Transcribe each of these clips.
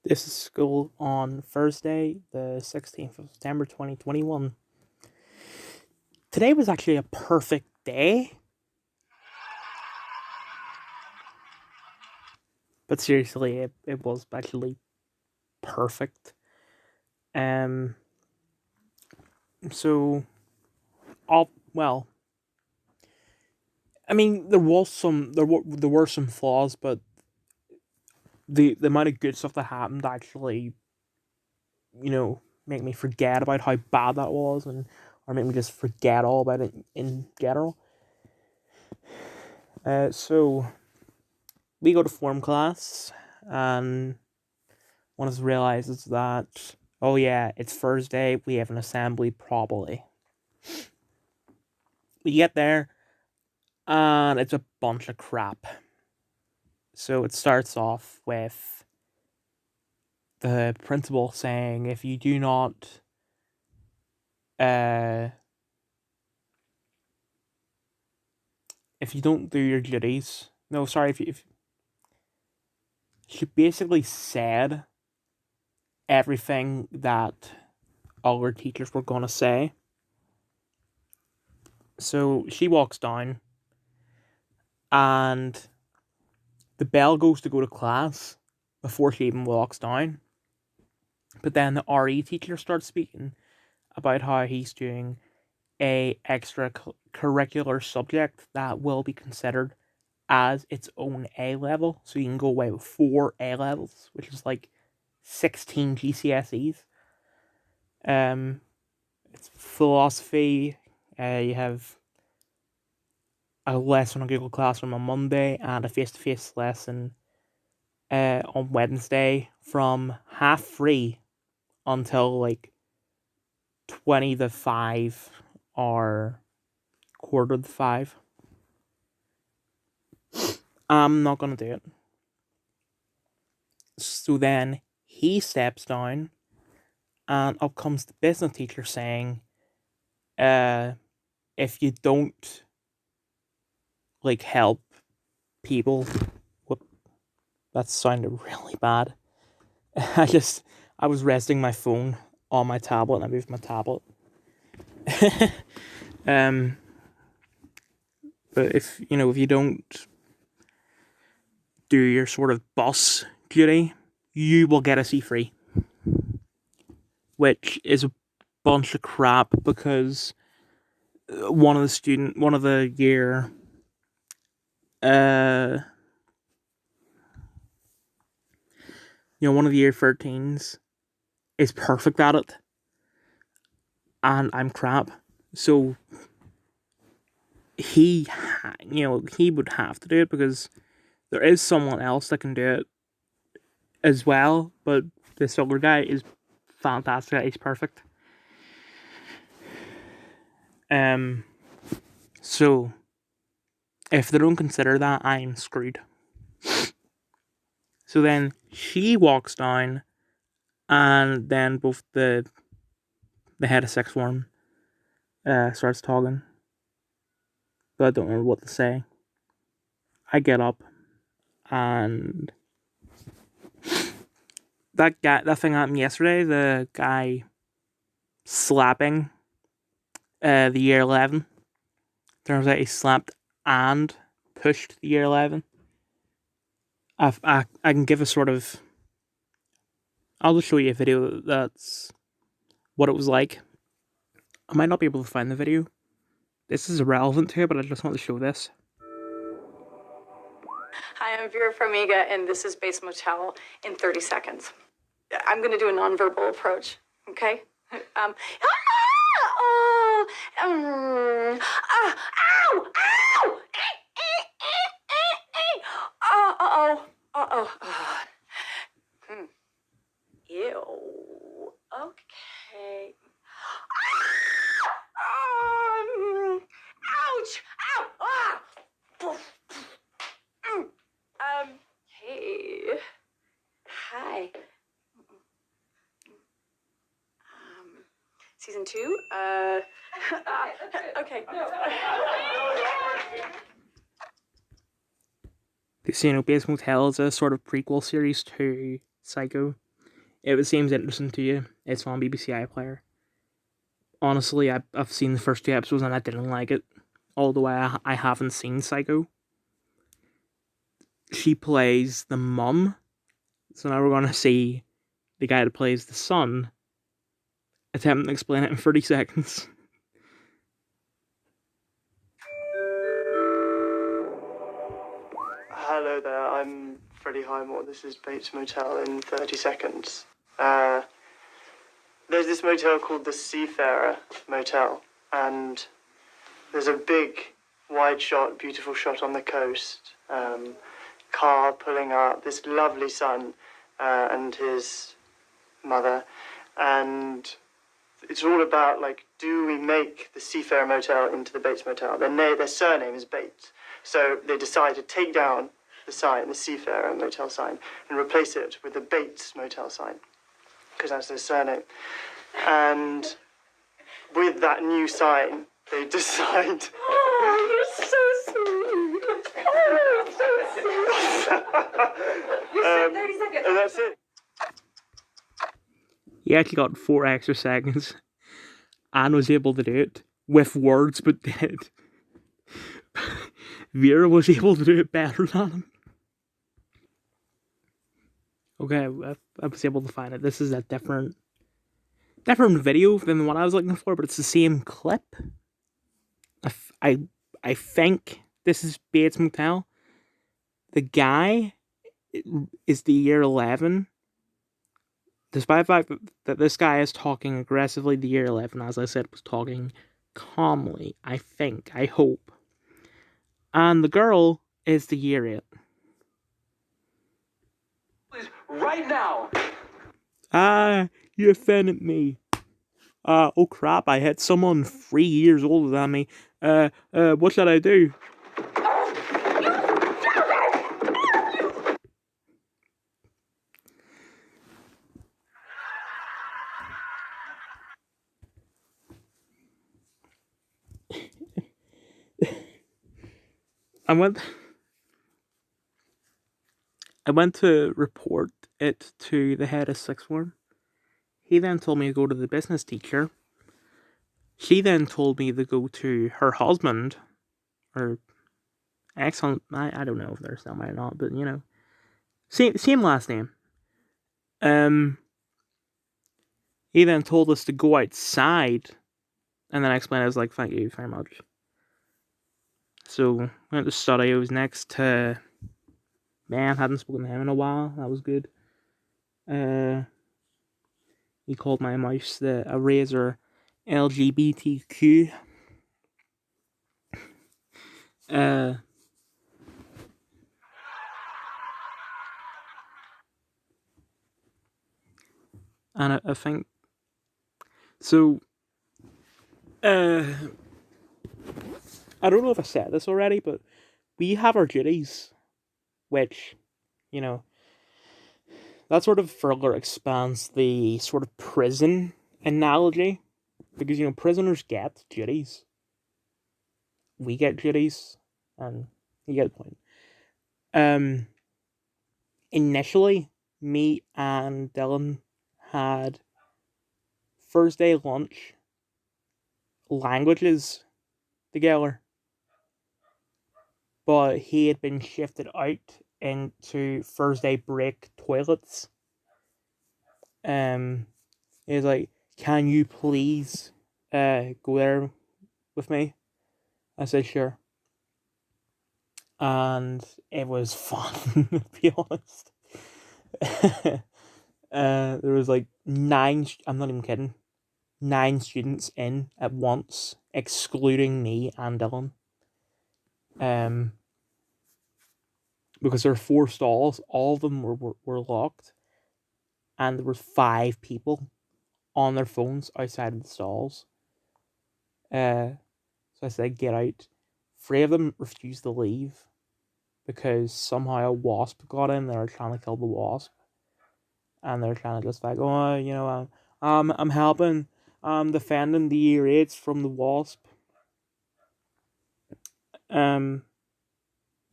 This is school on Thursday, the 16th of September 2021. Today was actually a perfect day. But seriously, it was actually perfect. Um, so, well, I mean, there were some flaws, but the amount of good stuff that happened actually, make me forget about how bad that was, or make me just forget all about it in general. So we go to form class, and one of us realizes that, oh yeah, it's Thursday, we have an assembly probably. We get there, and it's a bunch of crap. So it starts off with the principal saying, if you do not, uh, if you don't do your duties, no, sorry, if she basically said everything that all our teachers were gonna say. So she walks down, and the bell goes to go to class before she even walks down. But then the RE teacher starts speaking about how he's doing a extracurricular subject that will be considered as its own A level. So you can go away with 4 A levels, which is like 16 GCSEs. Um, it's philosophy. You have a lesson on Google Classroom on Monday and a face-to-face lesson on Wednesday from 3:30 until like 20 to 5 or quarter to 5. I'm not gonna do it. So then he steps down, and up comes the business teacher saying, if you don't like help people, whoop, that sounded really bad. I was resting my phone on my tablet, and I moved my tablet. um, but if you don't do your sort of boss duty, you will get a C3, which is a bunch of crap because one of the year, uh, one of the year 13s is perfect at it, and I'm crap. So he would have to do it because there is someone else that can do it as well, but this other guy is fantastic. He's perfect. So if they don't consider that, I'm screwed. So then she walks down, and then both the head of sixth form starts talking, but I don't know what to say. I get up, and that thing happened yesterday. The guy slapping the year 11. Turns out he slapped and pushed the year 11. I can give a sort of. I'll just show you a video that's what it was like. I might not be able to find the video. This is irrelevant to it, but I just want to show this. Hi, I'm Vera Farmiga, and this is Base Motel in 30 seconds. I'm going to do a nonverbal approach, okay? Ow! Ow! Ow! Uh-oh. Ew. Okay. Ouch! Ow! Ah! Hey. Hi. Season 2? Okay. Casino Base Motel is a sort of prequel series to Psycho. if it seems interesting to you, it's on BBC iPlayer. Honestly, I've seen the first 2 episodes and I didn't like it. Although I haven't seen Psycho. She plays the mum. So now we're going to see the guy that plays the son attempting to explain it in 30 seconds. Hello there, I'm Freddie Highmore. This is Bates Motel in 30 seconds. There's this motel called the Seafarer Motel, and there's a big, wide shot, beautiful shot on the coast. Car pulling up, this lovely son and his mother, and it's all about, like, do we make the Seafarer Motel into the Bates Motel? Their surname is Bates, so they decide to take down the sign, the Seafarer Motel sign, and replace it with the Bates Motel sign, because that's their surname. And with that new sign, they decide... Oh, you're so sweet. Oh, so sweet. You said 30 seconds. And that's it. He actually got 4 extra seconds and was able to do it with words, but did. Vera was able to do it better than him. Okay, I was able to find it. This is a different video than what I was looking for, but it's the same clip. I think this is Bates Motel. The guy is the year 11. Despite the fact that this guy is talking aggressively, the year 11, as I said, was talking calmly, I think, I hope. And the girl is the year 8. Please, right now! Ah, you offended me. Oh crap, I hit someone 3 years older than me. What should I do? I went to report it to the head of sixth form. He then told me to go to the business teacher. She then told me to go to her husband, or ex-husband. I don't know if they're still married or not, but you know, same last name. He then told us to go outside, and then I explained. I was like, "Thank you very much." So went to study. I was next to man. Hadn't spoken to him in a while. That was good. He called my mouse a Razer LGBTQ. And I think so. I don't know if I said this already, but we have our duties, which, you know, that sort of further expands the sort of prison analogy, because, you know, prisoners get duties. We get duties, and you get the point. Initially, me and Dylan had Thursday lunch languages together, but he had been shifted out into Thursday break toilets. He was like, "Can you please go there with me?" I said, "Sure." And it was fun, to be honest. There was like 9, I'm not even kidding, 9 students in at once, excluding me and Dylan. Because there were 4 stalls, all of them were locked, and there were 5 people on their phones outside of the stalls. So I said, "Get out." 3 of them refused to leave because somehow a wasp got in. They were trying to kill the wasp, and they're trying to just like, "Oh, you know, I'm helping, I'm defending the year 8s from the wasp."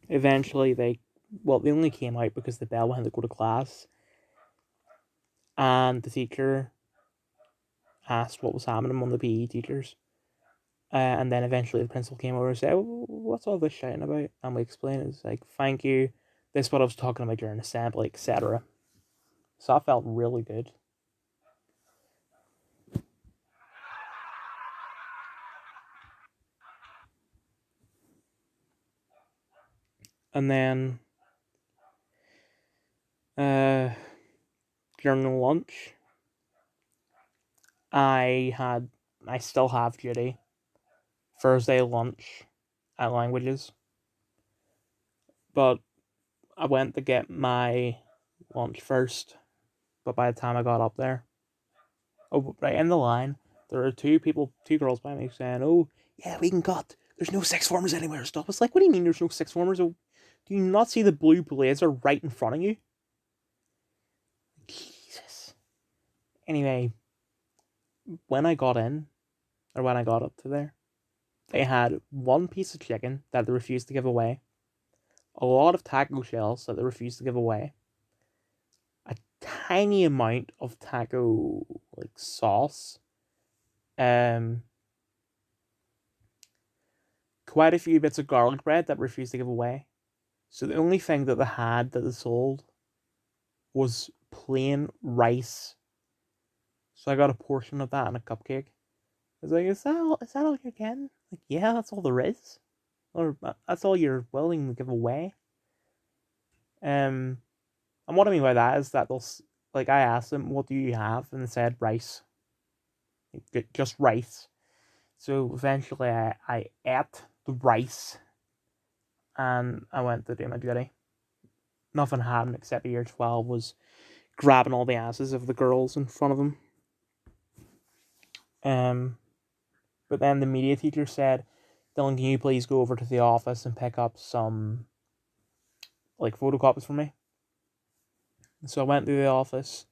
Eventually they only came out because the bell went to go to class, and the teacher asked what was happening, one of the PE teachers. And then eventually the principal came over and said, what's all this shouting about? And we explained, it's like, thank you, this is what I was talking about during assembly, etc. So that felt really good. And then during the lunch, I still have duty. Thursday lunch at languages. But I went to get my lunch first. But by the time I got up there, right in the line, there were two girls by me saying, oh, yeah, we can cut. There's no sixth formers anywhere. Stop. It's like, what do you mean there's no sixth formers? Oh, do you not see the blue blazer right in front of you? Jesus. Anyway, when I got up to there, they had one piece of chicken that they refused to give away, a lot of taco shells that they refused to give away, a tiny amount of taco like sauce, quite a few bits of garlic bread that refused to give away. So the only thing that they had that they sold was plain rice. So I got a portion of that and a cupcake. I was like, is that all you're getting? Like, yeah, that's all there is. Or that's all you're willing to give away. And what I mean by that is that they'll, like, I asked them, what do you have? And they said rice. Just rice. So eventually I ate the rice and I went to do my duty. Nothing happened except year 12 was grabbing all the asses of the girls in front of them. But then the media teacher said, Dylan, can you please go over to the office and pick up some like photocopies for me? So I went to the office.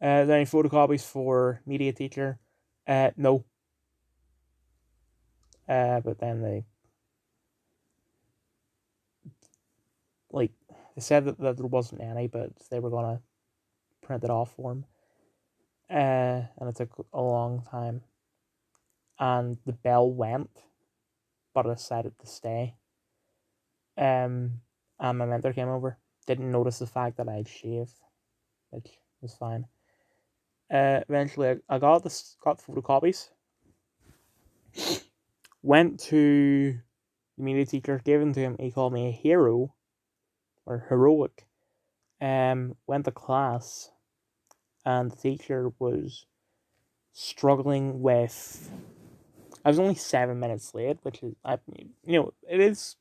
Are there any photocopies for media teacher? No. But then they said that there wasn't any, but they were gonna print it off for him. And it took a long time. And the bell went, but I decided to stay. And my mentor came over. Didn't notice the fact that I'd shaved, which was fine. Eventually, I got the photocopies. Went to the media teacher, gave them to him. He called me a hero, or heroic. Went to class, and the teacher was struggling with. I was only 7 minutes late, which is, it is.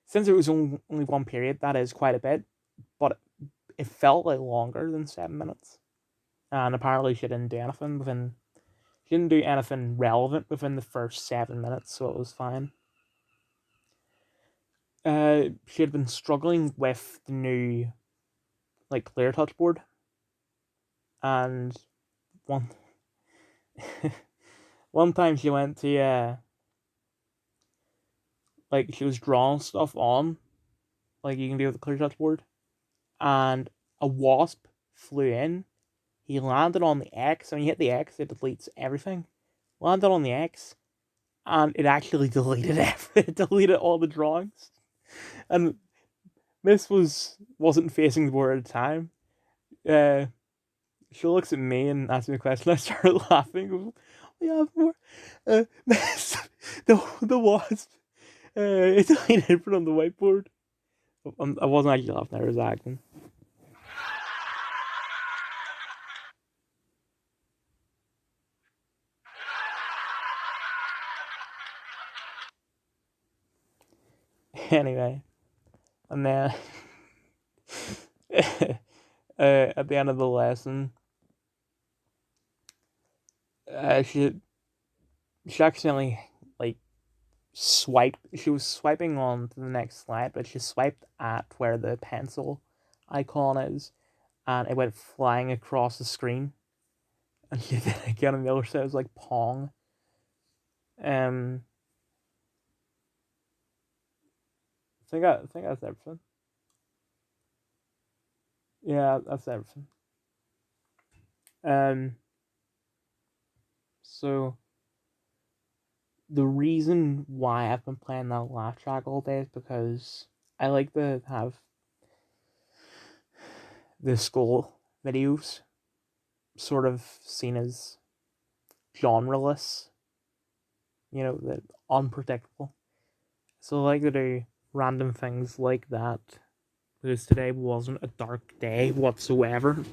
Since it was only one period, that is quite a bit, but it felt like longer than 7 minutes. And apparently she didn't do anything relevant within the first 7 minutes, so it was fine. She had been struggling with the new, like, ClearTouch board, and one time she went to she was drawing stuff on, like you can do with the ClearTouch board, and a wasp flew in. He landed on the X, and when you hit the X, it deletes everything. Landed on the X, and it actually deleted it deleted all the drawings. And Miss wasn't facing the board at the time. She looks at me and asks me a question. I started laughing. We have more. Miss, the wasp. It deleted from the whiteboard. I wasn't actually laughing. I was acting. Anyway, and then at the end of the lesson, she accidentally swiped. She was swiping on to the next slide, but she swiped at where the pencil icon is, and it went flying across the screen. And she did it again on the other side. It was like Pong. I think that's everything. Yeah, that's everything. So the reason why I've been playing that laugh track all day is because I like to have the skull videos sort of seen as genreless, that unpredictable. So I like to do random things like that because today wasn't a dark day whatsoever.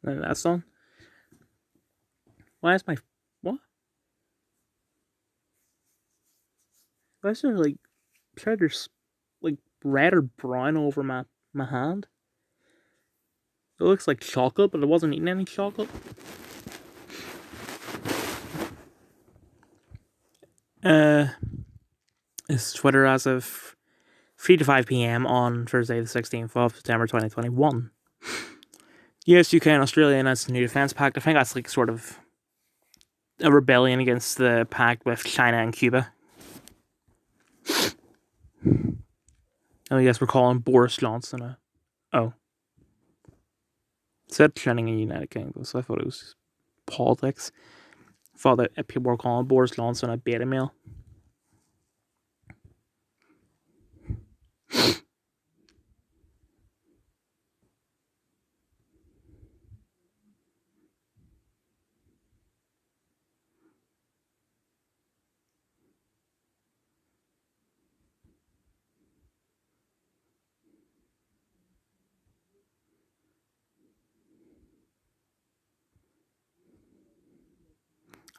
And that song. Why is my what? Why is there like there's like red or brown over my hand? It looks like chocolate, but I wasn't eating any chocolate. It's Twitter as of 3 to 5 p.m. on Thursday, the 16th of September 2021. US, UK, and Australia announced a new defense pact. I think that's like sort of a rebellion against the pact with China and Cuba. Oh, yes, we're calling Boris Johnson a. Oh. It said trending in the United Kingdom, so I thought it was politics. I thought that people were calling Boris Johnson a beta male.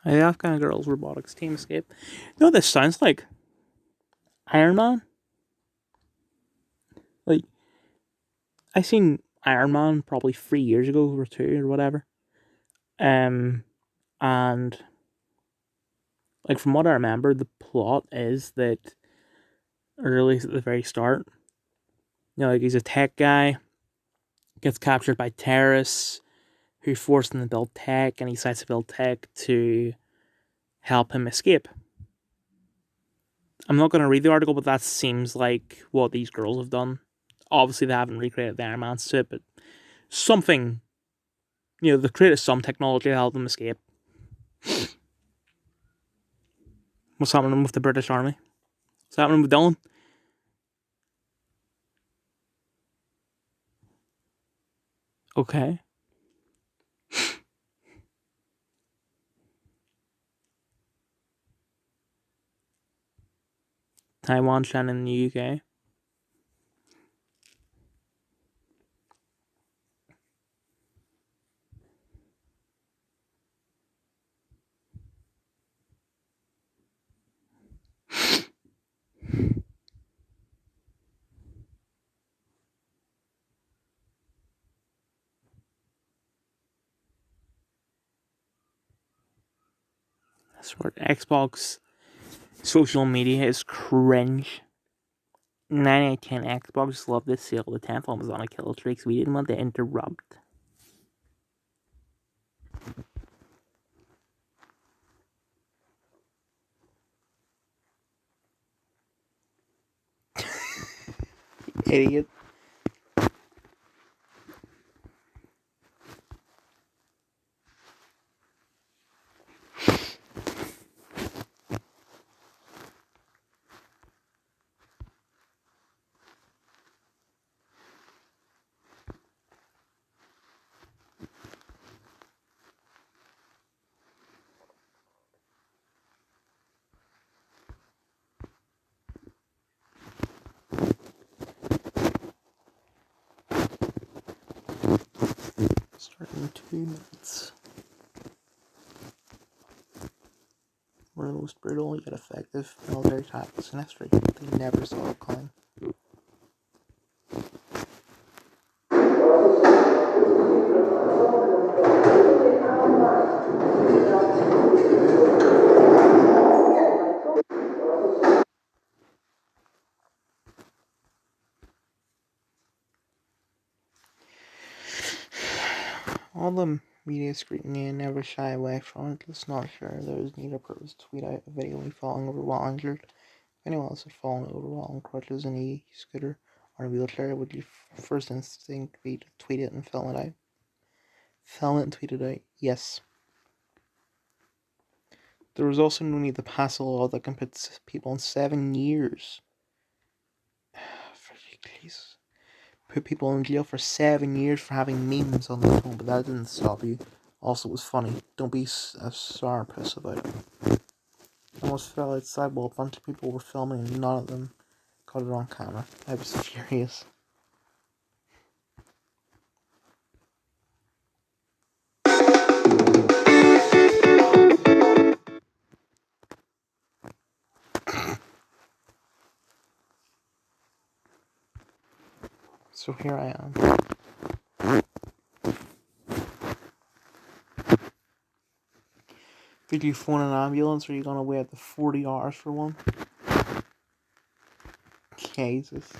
The Afghan Girls Robotics Team Escape. You know what this sounds like? Iron Man? Like, I seen Iron Man probably 3 years ago or 2 or whatever. And like from what I remember, the plot is that, or at least at the very start, like he's a tech guy, gets captured by terrorists who force him to build tech, and he decides to build tech to help him escape. I'm not going to read the article, but that seems like what these girls have done. Obviously, they haven't recreated the Iron Man suit, but something, they've created some technology to help them escape. What's happening with the British Army? What's happening with Dylan? Okay. Taiwan, China, and the UK. Sort of Xbox social media is cringe. 9 out of 10 Xbox love this sale. The 10th one was on a kill streak, so we didn't want to interrupt. Idiot. Starting in 2 minutes. One of the most brutal yet effective military tactics in history. They never saw it coming. All the Media scrutiny and never shy away from it. Let's not share those neither purpose to tweet out a video of me falling over while injured. If anyone else had fallen over while on crutches in a scooter or a wheelchair, would your first instinct be to tweet it and film it out? Film it and tweet it out, yes. There was also no need to pass a law that can put people in 7 years. Ridiculous. Put people in jail for 7 years for having memes on their phone, but that didn't stop you. Also, it was funny. Don't be a sourpuss about it. I almost fell outside while a bunch of people were filming and none of them caught it on camera. I was furious. So here I am. Did you phone an ambulance or are you gonna wait the 40 hours for one? Jesus.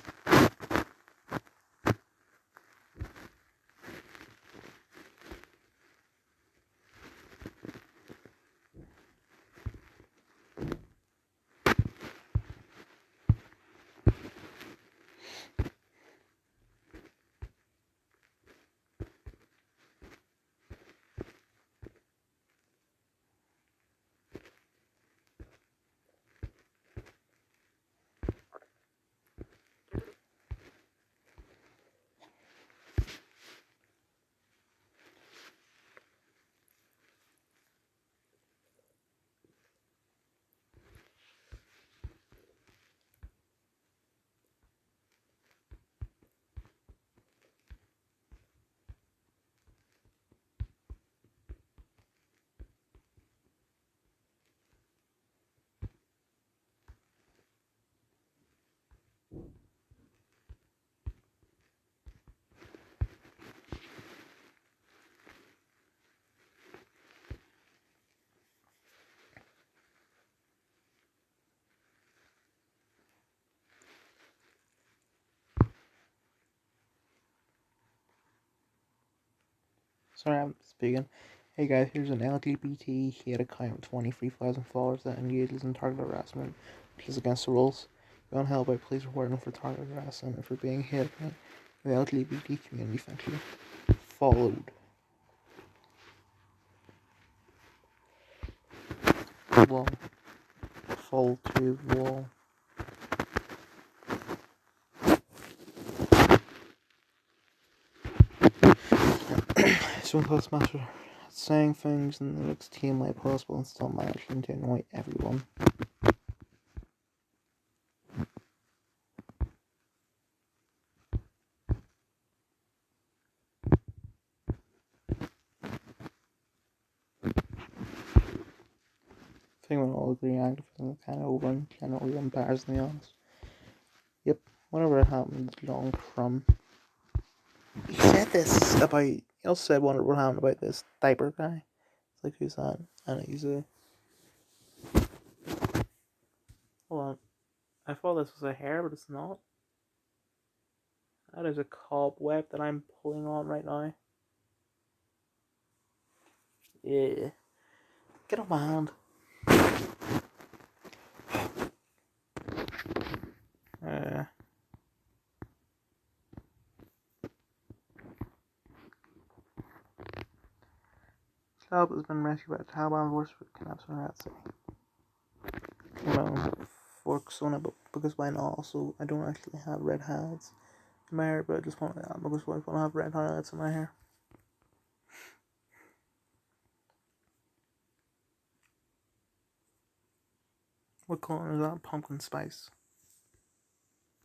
Sorry, I'm speaking. Hey guys, here's an LGBT hate account with 23,000 followers that engages in targeted harassment, which is against the rules. If you want help out, please report them for targeted harassment and for being a hate account. The LGBT community, thank you. Followed. Wall. Fall to wall. So Toastmaster saying things in the most team way possible and still managing to annoy everyone. I think we're all agree activism is kind of over and generally embarrassingly honest. Yep, whatever happened to Long Crumb. He said this about, he also said what happened about this diaper guy. It's like, who's that? And he's a... Hold on. I thought this was a hair, but it's not. That is a cobweb that I'm pulling on right now. Yeah. Get off my hand. Club has been rescued by the Taliban force for kidnapping in Red City. Well, forks on it, but because why not? Also, I don't actually have red highlights in my hair, but I just want that because why don't I have red highlights in my hair? What color is that? Pumpkin spice.